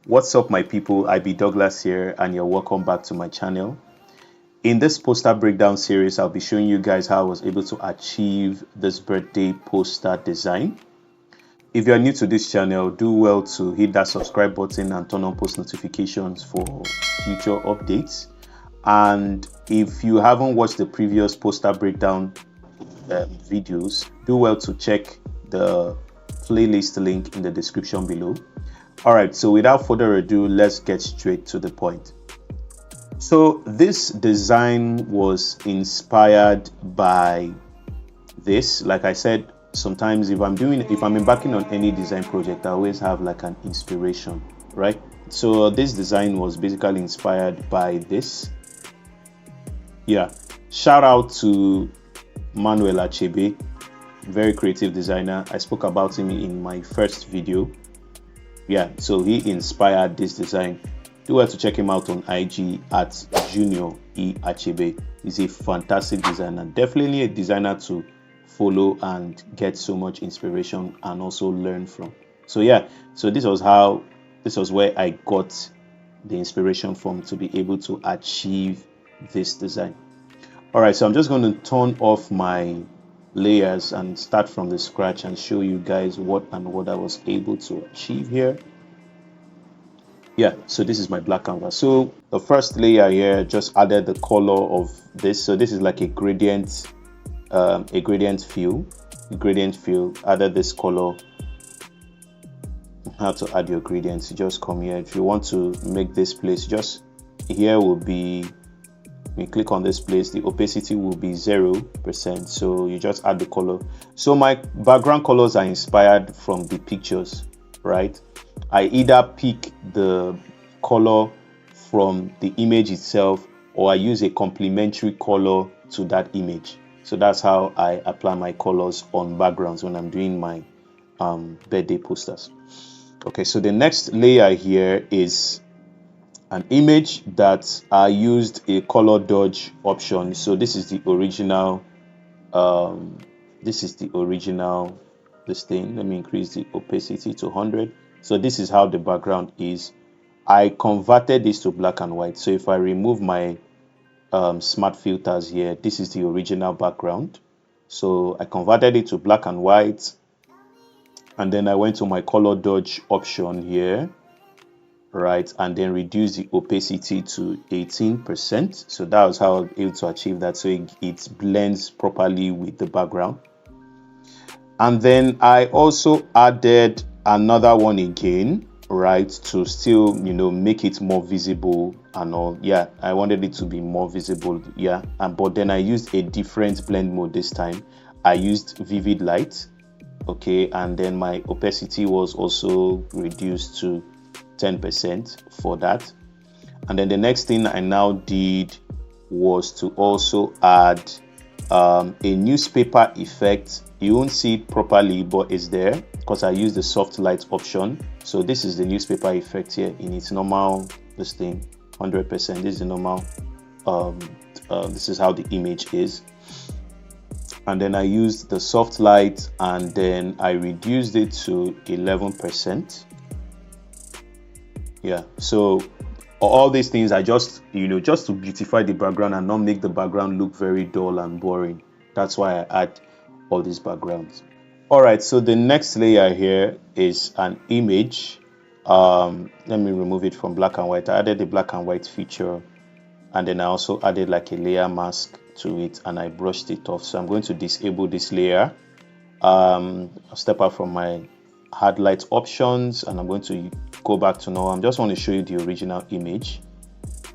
What's up, my people? I be Douglas here, and you're welcome back to my channel. In this poster breakdown series, I'll be showing you guys how I was able to achieve this birthday poster design. If you're new to this channel, do well to hit that subscribe button and turn on post notifications for future updates. And if you haven't watched the previous poster breakdown videos, do well to check the playlist link in the description below. Alright, so without further ado, let's get straight to the point. So this design was inspired by this. Like I said, sometimes if I'm embarking on any design project, I always have like an inspiration, right? So this design was basically inspired by this. Yeah, shout out to Manuel Achebe, very creative designer. I spoke about him in my first video. Yeah, so he inspired this design. Do well to check him out on IG at Junior E Achebe. He's a fantastic designer, definitely a designer to follow and get so much inspiration and also learn from. So yeah, so this was where I got the inspiration from to be able to achieve this design. All right, so I'm just going to turn off my layers and start from the scratch and show you guys what I was able to achieve here. Yeah, so this is my black canvas. So the first layer here just added the color of this. So this is like a gradient fill. Added this color. How to add your gradients? You just come here. If you want to make this place, just here will be. We click on this place, the opacity will be 0%. So you just add the color. So my background colors are inspired from the pictures, right? I either pick the color from the image itself, or I use a complementary color to that image. So that's how I apply my colors on backgrounds when I'm doing my birthday posters. Okay, so the next layer here is an image that I used a color dodge option. So this is the original this thing. Let me increase the opacity to 100. So this is how the background is. I converted this to black and white. So if I remove my smart filters here, this is the original background. So I converted it to black and white, and then I went to my color dodge option here, right, and then reduce the opacity to 18%. So that was how I was able to achieve that, so it blends properly with the background. And then I also added another one again, right, to still make it more visible and all. Yeah, I wanted it to be more visible. Yeah, but then I used a different blend mode this time. I used vivid light. Okay, and then my opacity was also reduced to 10% for that. And then the next thing I now did was to also add a newspaper effect. You won't see it properly, but it's there because I use the soft light option. So this is the newspaper effect here in its normal, this thing 100%. This is the normal, this is how the image is. And then I used the soft light, and then I reduced it to 11%. Yeah, so all these things I just just to beautify the background and not make the background look very dull and boring. That's why I add all these backgrounds. All right, so the next layer here is an image. Let me remove it from black and white. I added the black and white feature, and then I also added like a layer mask to it, and I brushed it off. So I'm going to disable this layer. I'll step out from my hard light options, and I'm going to go back to now. I just want to show you the original image.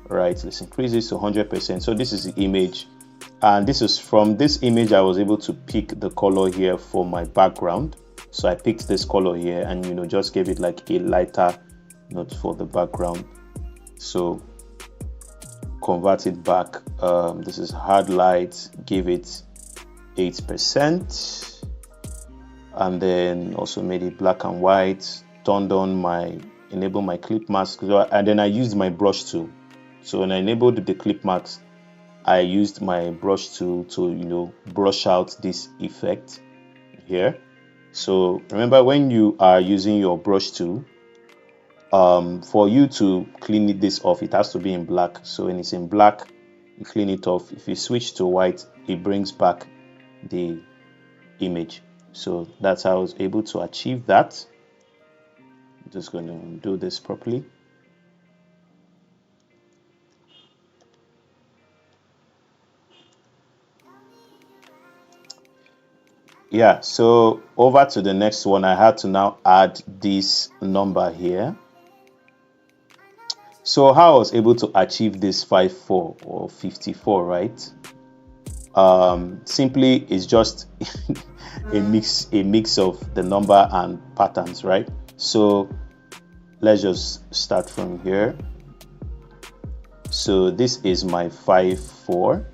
Right, let's increase this to 100%. So this is the image, and this is from this image I was able to pick the color here for my background. So I picked this color here and just gave it like a lighter note for the background. So convert it back. This is hard light, give it 8%, and then also made it black and white. Turned on enable my clip mask, and then I used my brush tool. So when I enabled the clip mask, I used my brush tool to brush out this effect here. So remember, when you are using your brush tool, For you to clean this off, it has to be in black. So when it's in black, you clean it off. If you switch to white, it brings back the image. So that's how I was able to achieve that. I'm just going to do this properly. Yeah, so over to the next one, I had to now add this number here. So how I was able to achieve this 54 or 54, right? Simply is just a mix of the number and patterns, right? So let's just start from here. So this is my 54.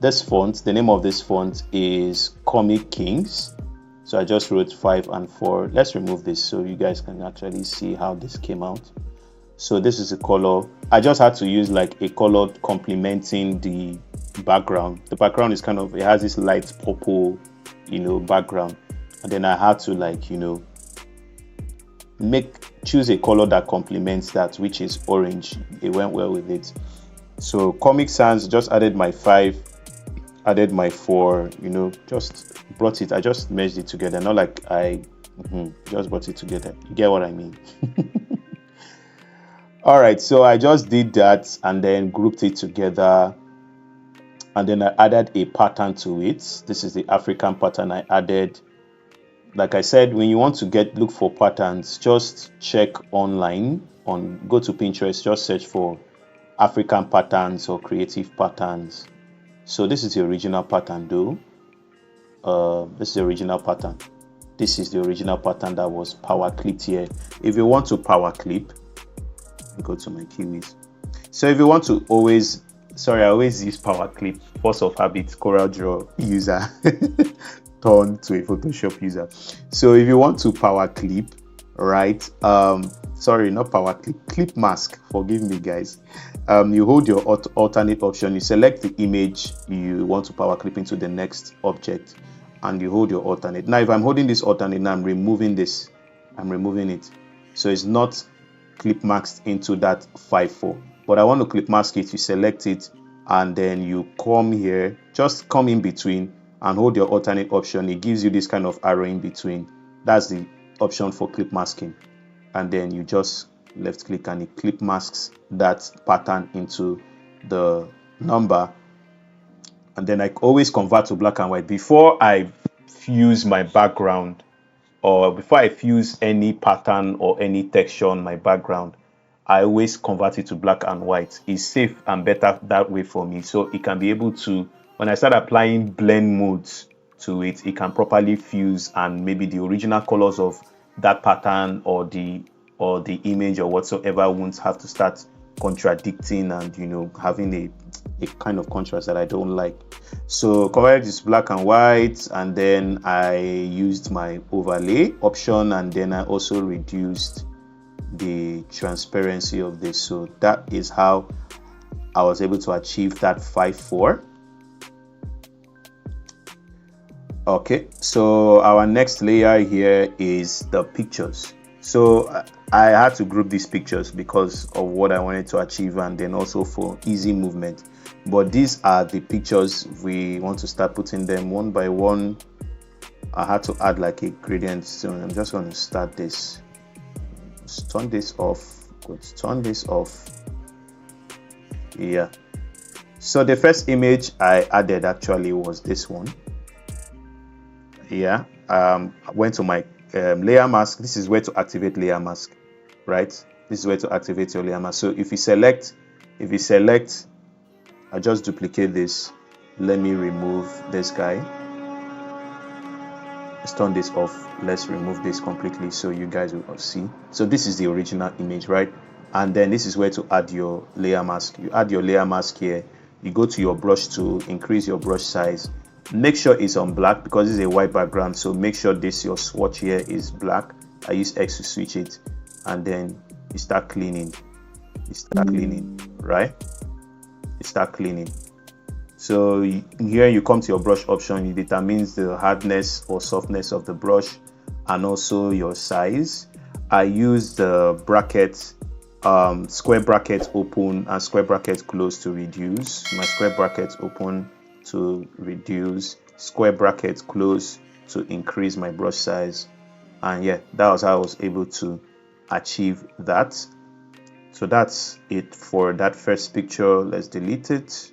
This font, the name of this font is Comic Kings. So I just wrote 5 and 4. Let's remove this so you guys can actually see how this came out. So this is a color. I just had to use like a color complementing the background. The background is kind of, it has this light purple, background. And then I had to like, choose a color that complements that, which is orange. It went well with it. So Comic Sans, just added my 5, added my 4, just brought it. I just merged it together. Not like I just brought it together. You get what I mean? All right, so I just did that and then grouped it together, and then I added a pattern to it. This is the African pattern I added. Like I said, when you want to look for patterns, just check online, go to Pinterest, just search for African patterns or creative patterns. So this is the original pattern though. This is the original pattern. This is the original pattern that was power clipped here. If you want to power clip, go to my keywords. So if you want to I always use power clip, force of habit, CorelDRAW user turn to a Photoshop user. So if you want to power clip, right, sorry, not power clip, clip mask, forgive me guys. You hold your alternate option, you select the image you want to power clip into the next object, and you hold your alternate. Now if I'm holding this alternate, now I'm removing it, so it's not clip masked into that 5-4, but I want to clip mask it. You select it and then you come here, just come in between and hold your alternate option. It gives you this kind of arrow in between. That's the option for clip masking, and then you just left click and it clip masks that pattern into the number. And then I always convert to black and white before I fuse my background, or before I fuse any pattern or any texture on my background. I always convert it to black and white. It's safe and better that way for me, so it can be able to, when I start applying blend modes to it, it can properly fuse, and maybe the original colors of that pattern or the image or whatsoever won't have to start contradicting and having a kind of contrast that I don't like. So coverage is black and white, and then I used my overlay option, and then I also reduced the transparency of this. So that is how I was able to achieve that 5-4. Okay, so our next layer here is the pictures. So I had to group these pictures because of what I wanted to achieve, and then also for easy movement. But these are the pictures. We want to start putting them one by one. I had to add like a gradient, so I'm just going to start this. Let's turn this off. Let's turn this off. Yeah. So the first image I added actually was this one. Yeah. I went to my layer mask. This is where to activate layer mask, right? This is where to activate your layer mask. So if you select, I just duplicate this. Let me remove this guy. Let's turn this off. Let's remove this completely so you guys will see. So this is the original image, right? And then this is where to add your layer mask. You add your layer mask here. You go to your brush tool, increase your brush size. Make sure it's on black because it's a white background. So make sure your swatch here is black. I use X to switch it, and then you start cleaning. Right? You start cleaning. So here you come to your brush option. It determines the hardness or softness of the brush and also your size. I use the brackets, square brackets open and square brackets close to reduce. My square brackets open to reduce, square brackets close to increase my brush size. And yeah, that was how I was able to achieve that. So that's it for that first picture. Let's delete it,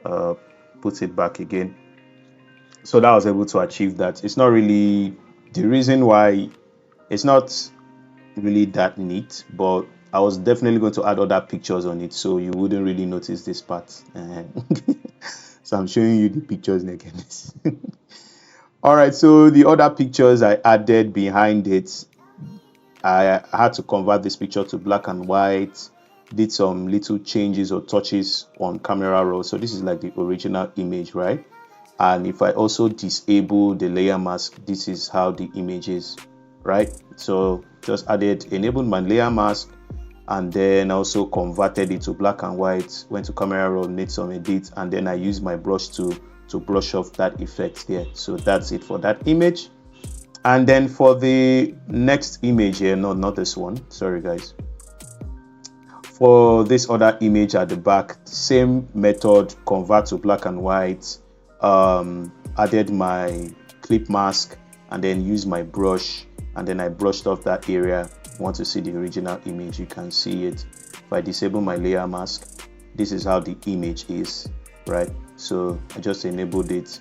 put it back again. So that I was able to achieve that. It's not really the reason why, it's not really that neat, but I was definitely going to add other pictures on it so you wouldn't really notice this part. So I'm showing you the pictures again. All right, so the other pictures I added behind it, I had to convert this picture to black and white, did some little changes or touches on camera roll. So this is like the original image, right? And if I also disable the layer mask, this is how the image is, right? So just enabled my layer mask, and then also converted it to black and white, went to camera roll, made some edits, and then I used my brush to brush off that effect there. So that's it for that image. And then for the next image here, no, not this one, sorry guys. For this other image at the back, same method, convert to black and white, added my clip mask, and then use my brush, and then I brushed off that area. Want to see the original image, you can see it. If I disable my layer mask, this is how the image is, right? So I just enabled it,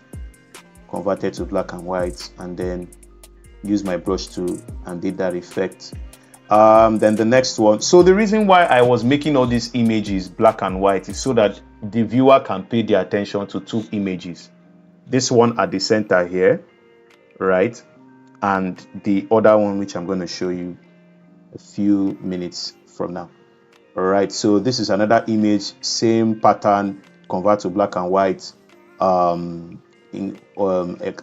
converted to black and white, and then use my brush tool and did that effect. Then the next one. So the reason why I was making all these images black and white is so that the viewer can pay their attention to two images. This one at the center here, right? And the other one, which I'm going to show you a few minutes from now. All right, so this is another image, same pattern, convert to black and white,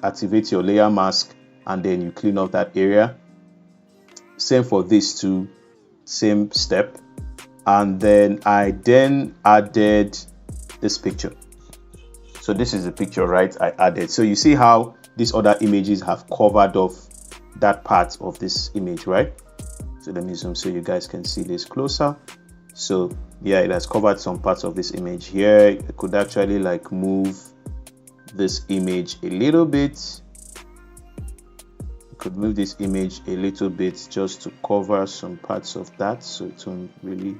activate your layer mask, and then you clean up that area. Same for this too, same step. And then I added this picture. So this is the picture, right? I added. So you see how these other images have covered off that part of this image, right? So let me zoom so you guys can see this closer. So yeah, it has covered some parts of this image here. I could actually like move this image a little bit. Could move this image a little bit just to cover some parts of that, so it won't really,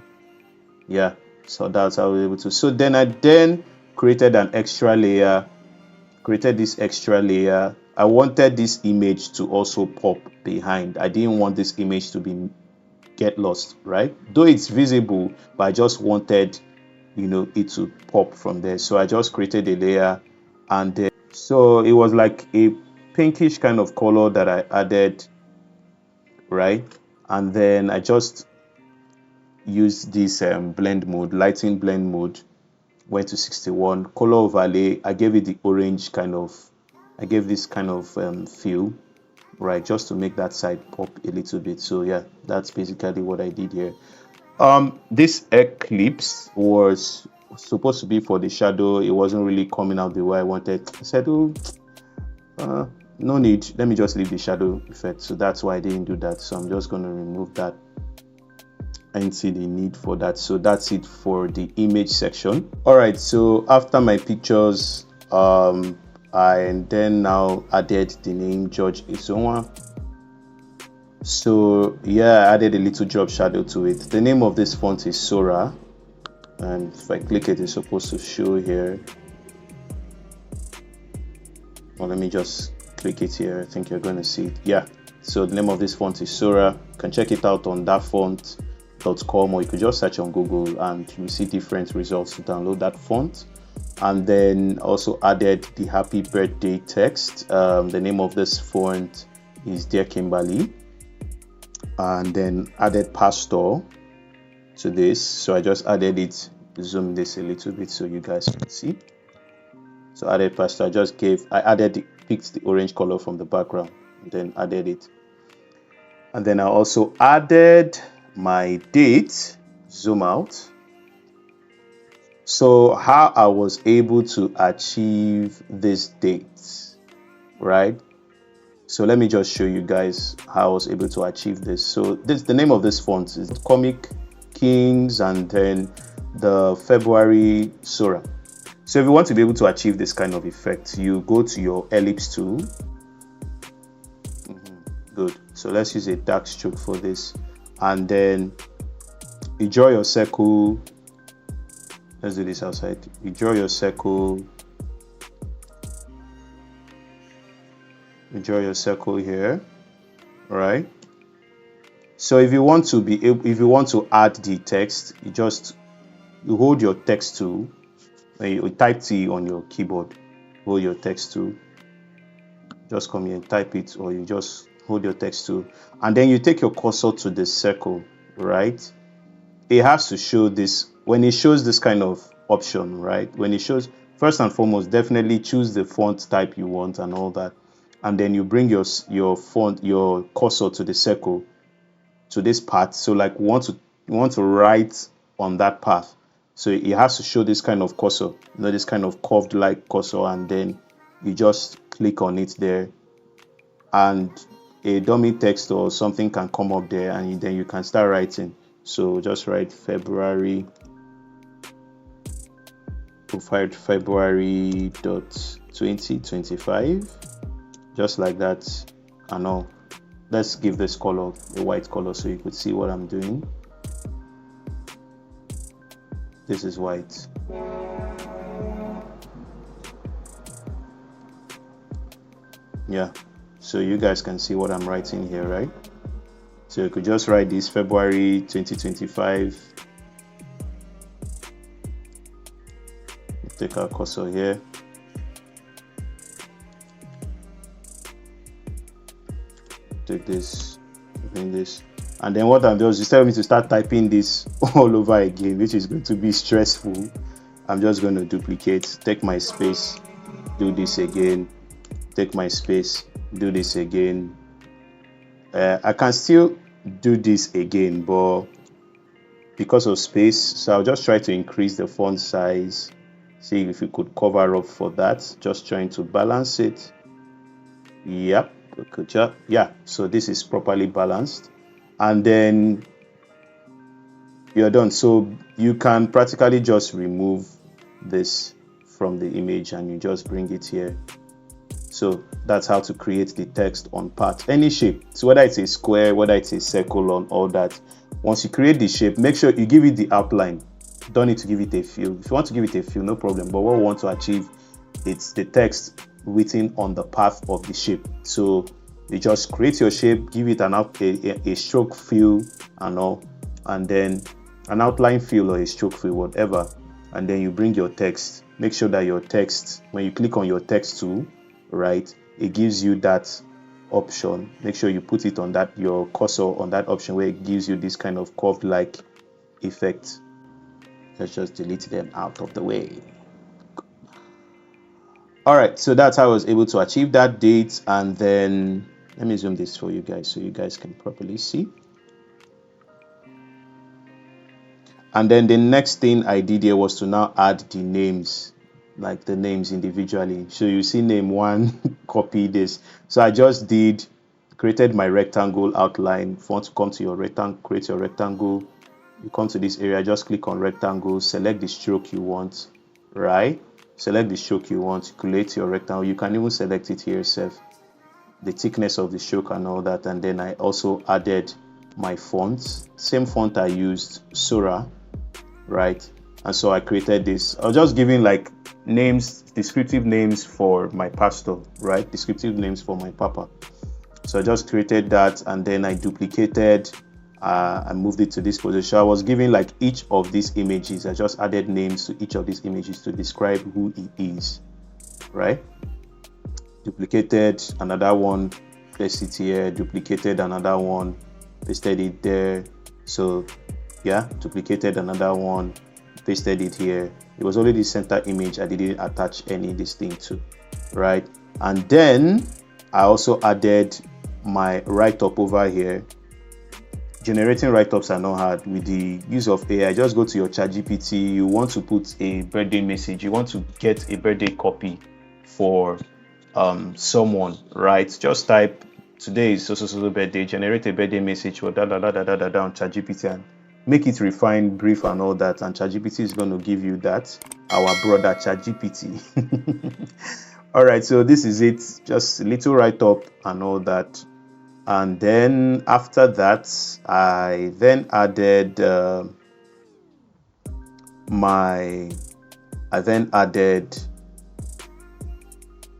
yeah. So that's how we're able to. So then I created an extra layer, created this extra layer. I wanted this image to also pop behind. I didn't want this image to get lost, right? Though it's visible, but I just wanted, it to pop from there. So I just created a layer, and then so it was like a pinkish kind of color that I added, right? And then I just used this blend mode, lighting blend mode, went to 61, color overlay. I gave it the orange kind of, I gave this kind of feel, right? Just to make that side pop a little bit. So yeah, that's basically what I did here. This eclipse was supposed to be for the shadow. It wasn't really coming out the way I wanted. I said, oh, no need, let me just leave the shadow effect. So that's why I didn't do that. So I'm just going to remove that. I didn't see the need for that. So that's it for the image section. All right, so after my pictures, I then now added the name George Isonwa. So yeah, I added a little drop shadow to it. The name of this font is Sora, and if I click it, it's supposed to show here. Well, let me just click it here. I think you're going to see it. Yeah, so the name of this font is Sora. You can check it out on thatfont.com, or you could just search on Google and you see different results to download that font. And then also added the happy birthday text. The name of this font is Dear Kimberly. And then added pastor to this. So I just added it, zoom this a little bit so you guys can see. So added pastor, picked the orange color from the background and then added it. And then I also added my date, zoom out. So how I was able to achieve this date, right? So let me just show you guys how I was able to achieve this. So the name of this font is Comic Kings, and then the February Sora. So if you want to be able to achieve this kind of effect, you go to your ellipse tool. Good. So let's use a dark stroke for this, and then you draw your circle. Let's do this outside. You draw your circle. You draw your circle here, right? So if you want to add the text, you hold your text tool. You type T on your keyboard. Hold your text tool. Just come here and type it, or you just hold your text tool, and then you take your cursor to the circle, right? It has to show this. When it shows this kind of option, right? When it shows, first and foremost, definitely choose the font type you want and all that, and then you bring your cursor to the circle, to this part. So like you want to write on that path, so it has to show this kind of cursor, this kind of curved like cursor, and then you just click on it there, and a dummy text or something can come up there, and then you can start writing. So just write February 2025, just like that. And now let's give this color a white color so you could see what I'm doing. This is white. Yeah, so you guys can see what I'm writing here, right? So you could just write this February 2025. Take our cursor here. Take this, bring this, and then what I'm doing is just tell me to start typing this all over again, which is going to be stressful. I'm just going to duplicate, take my space, do this again, take my space, do this again. I can still do this again, but because of space, so I'll just try to increase the font size. See if you could cover up for that. Just trying to balance it. Yep, good job. Yeah, so this is properly balanced, and then you're done. So you can practically just remove this from the image and you just bring it here. So that's how to create the text on part, any shape. So whether it's a square, whether it's a circle, on all that. Once you create the shape, make sure you give it the outline. Don't need to give it a fill. If you want to give it a fill, no problem. But what we want to achieve, it's the text written on the path of the shape. So you just create your shape, give it a stroke fill and all, and then an outline fill or a stroke fill, whatever. And then you bring your text. Make sure that your text, when you click on your text tool, right, it gives you that option. Make sure you put it on that, your cursor on that option where it gives you this kind of curved like effect. Let's just delete them out of the way. All right, so that's how I was able to achieve that date. And then let me zoom this for you guys so you guys can properly see. And then the next thing I did here was to now add the names, like the names individually. So you see name one, copy this. So I just created my rectangle outline. If you want to come to your rectangle, create your rectangle, you come to this area, just click on rectangle, select the stroke you want, right? Select the stroke you want, create your rectangle. You can even select it here yourself, the thickness of the stroke and all that. And then I also added my font, same font I used, Sora, right? And so I created this. I was just giving like names, descriptive names for my pastor, right? Descriptive names for my papa. So I just created that, and then I duplicated, I moved it to this position. I was giving like each of these images, I just added names to each of these images to describe who he is, right? Duplicated another one, placed it here, duplicated another one, pasted it there. So yeah, duplicated another one, pasted it here. It was only the center image, I didn't attach any this thing to, right? And then I also added my write-up over here. Generating write-ups are not hard with the use of AI. Just go to your ChatGPT. You want to put a birthday message, you want to get a birthday copy for someone, right? Just type today is so birthday, generate a birthday message or da on ChatGPT and make it refined, brief, and all that. And ChatGPT is going to give you that. Our brother ChatGPT. All right, so this is it. Just a little write up and all that. And then after that, I then added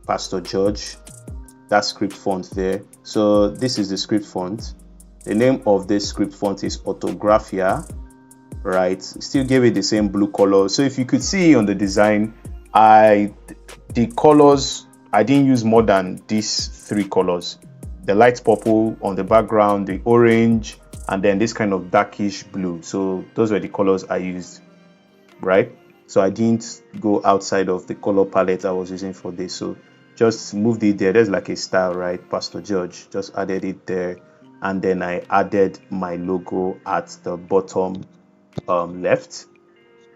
Pastor George, that script font there. So this is the script font. The name of this script font is Orthographia, right? Still gave it the same blue color. So if you could see on the design, the colors, I didn't use more than these 3 colors. The light purple on the background, the orange, and then this kind of darkish blue. So those were the colors I used, right? So I didn't go outside of the color palette I was using for this. So just moved it there. There's like a style, right? Pastor George, just added it there. And then I added my logo at the bottom left,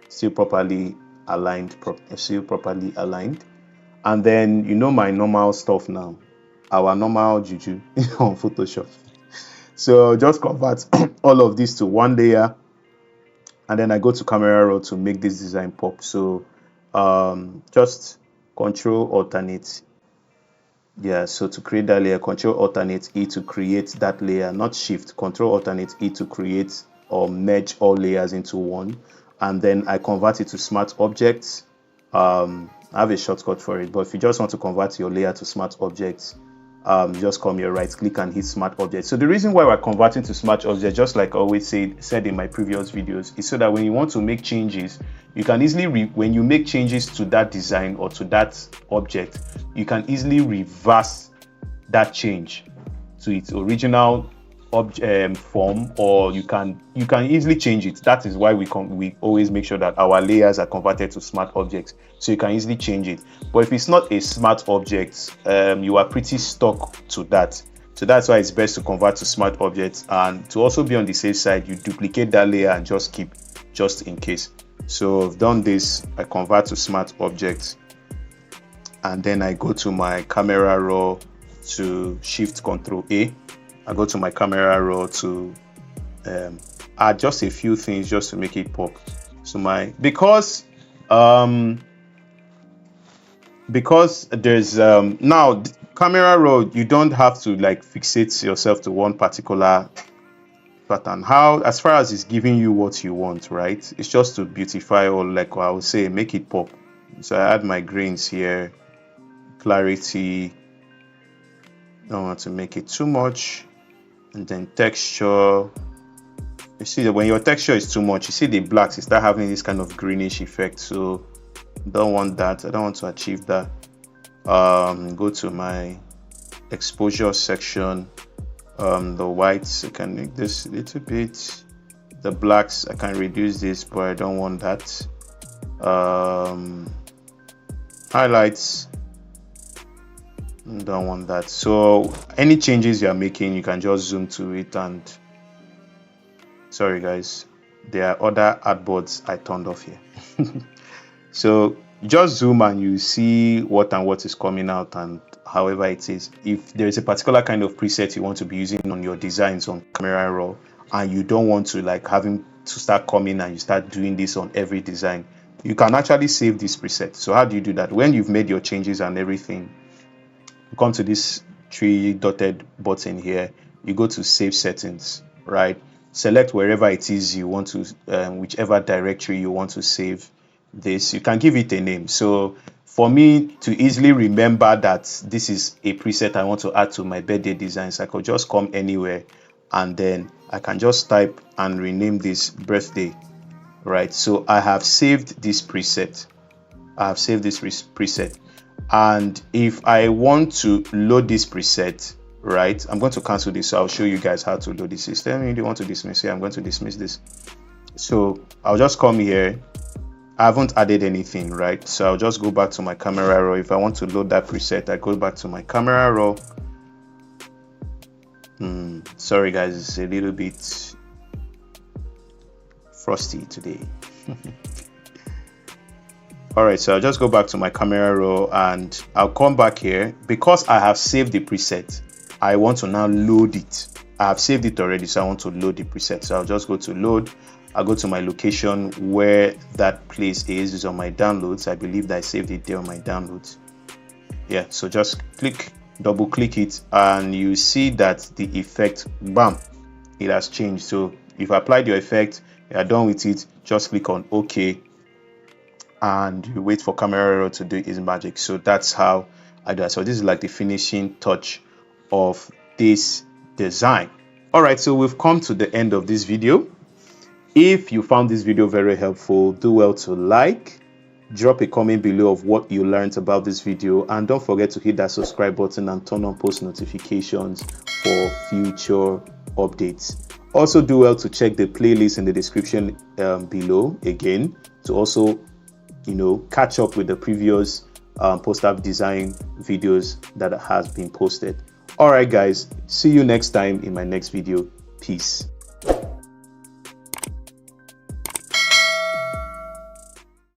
still properly aligned. And then you know my normal stuff now, our normal juju on Photoshop. So just convert all of this to one layer, and then I go to camera raw to make this design pop. So just control alternate. Yeah, so to create that layer, control alternate E to create that layer, not shift, control alternate E to create or merge all layers into one. And then I convert it to smart objects. I have a shortcut for it, but if you just want to convert your layer to smart objects, just come here, right click and hit smart objects. So the reason why we're converting to smart objects, just like I always said in my previous videos, is so that when you want to make changes, you can easily when you make changes to that design or to that object, you can easily reverse that change to its original form, or you can easily change it. That is why we always make sure that our layers are converted to smart objects, so you can easily change it. But if it's not a smart object, you are pretty stuck to that. So that's why it's best to convert to smart objects, and to also be on the safe side, you duplicate that layer and just keep, just in case. So I've done this. I convert to smart objects, and then I go to my camera raw to shift Control A. I go to my camera raw to add just a few things just to make it pop. So because there's now camera raw, you don't have to like fixate yourself to one particular pattern. As far as it's giving you what you want, right? It's just to beautify, or like I would say, make it pop. So I add my grains here, clarity. Don't want to make it too much. And then texture, you see that when your texture is too much, you see the blacks, you start having this kind of greenish effect. So don't want that. I don't want to achieve that. Go to my exposure section. The whites, I can make this a little bit. The blacks, I can reduce this, but I don't want that. Highlights, don't want that. So any changes you're making, you can just zoom to it. And sorry guys, there are other artboards I turned off here. So just zoom and you see what is coming out, and however it is. If there is a particular kind of preset you want to be using on your designs on camera raw, and you don't want to like having to start coming and you start doing this on every design, you can actually save this preset. So how do you do that? When you've made your changes and everything, you come to this 3 dotted button here, you go to save settings, right? Select wherever it is you want to, whichever directory you want to save this. You can give it a name. So for me to easily remember that this is a preset I want to add to my birthday designs, I could just come anywhere and then I can just type and rename this birthday, right? So I have saved this preset. And if I want to load this preset, right, I'm going to cancel this. So I'll show you guys how to load the system. If you want to dismiss here, I'm going to dismiss this. So I'll just come here. I haven't added anything, right? So I'll just go back to my camera raw. If I want to load that preset, I go back to my camera raw. Sorry guys, it's a little bit frosty today. All right, so I'll just go back to my camera raw and I'll come back here. Because I have saved the preset, I want to now load it. I have saved it already, so I want to load the preset. So I'll just go to load. I'll go to my location where that place is on my downloads. I believe that I saved it there on my downloads. Yeah, so just double click it, and you see that the effect, bam, it has changed. So if I applied your effect, you are done with it, just click on OK, and you wait for camera raw to do its magic. So that's how I do it. So this is like the finishing touch of this design. All right, so we've come to the end of this video. If you found this video very helpful, do well to like, drop a comment below of what you learned about this video, and don't forget to hit that subscribe button and turn on post notifications for future updates. Also do well to check the playlist in the description below again, to also catch up with the previous poster design videos that has been posted. All right guys, see you next time in my next video. Peace.